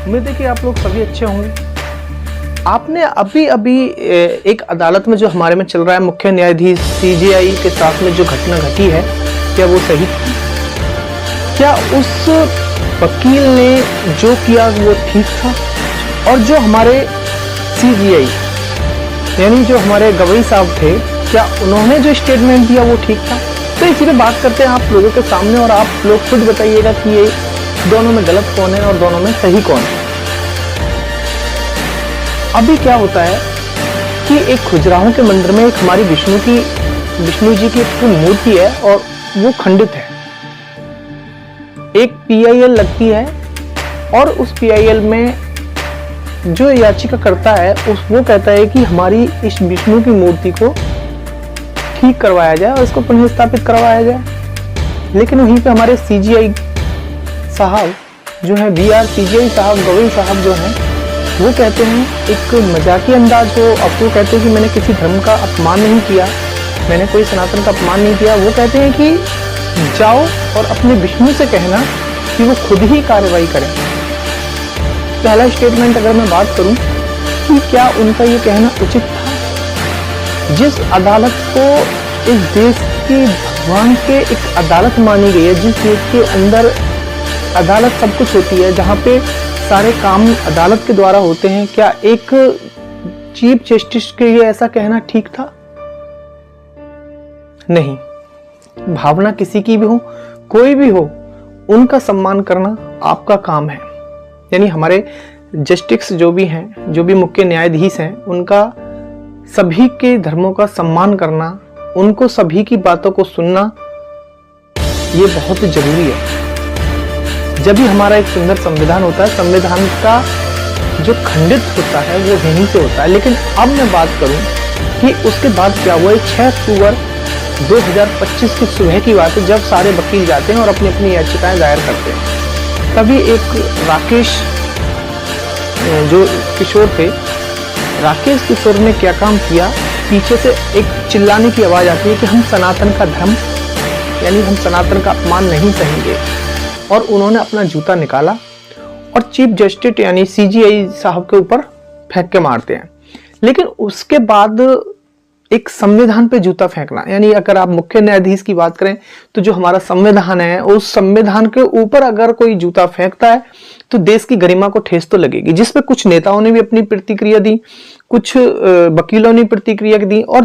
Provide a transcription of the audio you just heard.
उम्मीद है कि आप लोग सभी अच्छे होंगे। आपने अभी अभी एक अदालत में जो हमारे में चल रहा है, मुख्य न्यायाधीश सीजेआई के साथ में जो घटना घटी है, क्या वो सही थी? क्या उस वकील ने जो किया वो ठीक था? और जो हमारे सीजेआई यानी जो हमारे गवाही साहब थे, क्या उन्होंने जो स्टेटमेंट दिया वो ठीक था? तो इसी पे बात करते हैं आप लोगों के सामने, और आप लोग खुद बताइएगा कि ये दोनों में गलत कौन है और दोनों में सही कौन है। अभी क्या होता है कि एक खजुराहो के मंदिर में एक हमारी विष्णु जी की एक मूर्ति है और वो खंडित है। एक पीआईएल लगती है और उस पीआईएल में जो याचिका करता है वो कहता है कि हमारी इस विष्णु की मूर्ति को ठीक करवाया जाए और इसको पुनः स्थापित करवाया जाए। लेकिन वहीं पे हमारे सीजीआई साहब जो है, बीआर सीजीआई साहब, गवई साहब जो हैं, वो कहते हैं एक मजाकी अंदाज हो। अब वो कहते हैं कि मैंने किसी धर्म का अपमान नहीं किया, मैंने कोई सनातन का अपमान नहीं किया। वो कहते हैं कि जाओ और अपने विष्णु से कहना कि वो खुद ही कार्रवाई करें। पहला स्टेटमेंट अगर मैं बात करूं कि क्या उनका ये कहना उचित था? जिस अदालत को इस देश की भगवान के एक अदालत मानी गई है, जिस देश के अंदर अदालत सब कुछ होती है, जहाँ पे सारे काम अदालत के द्वारा होते हैं, क्या एक चीफ जस्टिस के लिए ऐसा कहना ठीक था? नहीं। भावना किसी की भी हो, कोई भी हो, उनका सम्मान करना आपका काम है। यानी हमारे जस्टिस जो भी हैं, जो भी मुख्य न्यायाधीश हैं, उनका सभी के धर्मों का सम्मान करना, उनको सभी की बातों को सुनना, ये बहुत जरूरी है। जब भी हमारा एक सुंदर संविधान होता है, संविधान का जो खंडित होता है वो यहीं से होता है। लेकिन अब मैं बात करूं कि उसके बाद क्या हुआ। 6 अक्टूबर 2025 की सुबह की बात है, जब सारे वकील जाते हैं और अपनी अपनी याचिकाएं दायर करते हैं। तभी एक राकेश जो किशोर थे, राकेश किशोर ने क्या काम किया, पीछे से एक चिल्लाने की आवाज आती है कि हम सनातन का धर्म यानी हम सनातन का अपमान नहीं सहेंगे। और उन्होंने अपना जूता निकाला और चीफ जस्टिस यानी सीजीआई साहब के ऊपर फेंक के मारते हैं। लेकिन उसके बाद एक संविधान पे जूता फेंकना, यानी अगर आप मुख्य न्यायाधीश की बात करें तो जो हमारा संविधान है, उस संविधान के ऊपर अगर कोई जूता फेंकता है तो देश की गरिमा को ठेस तो लगेगी। जिसपे कुछ नेताओं ने भी अपनी प्रतिक्रिया दी, कुछ वकीलों ने प्रतिक्रिया दी और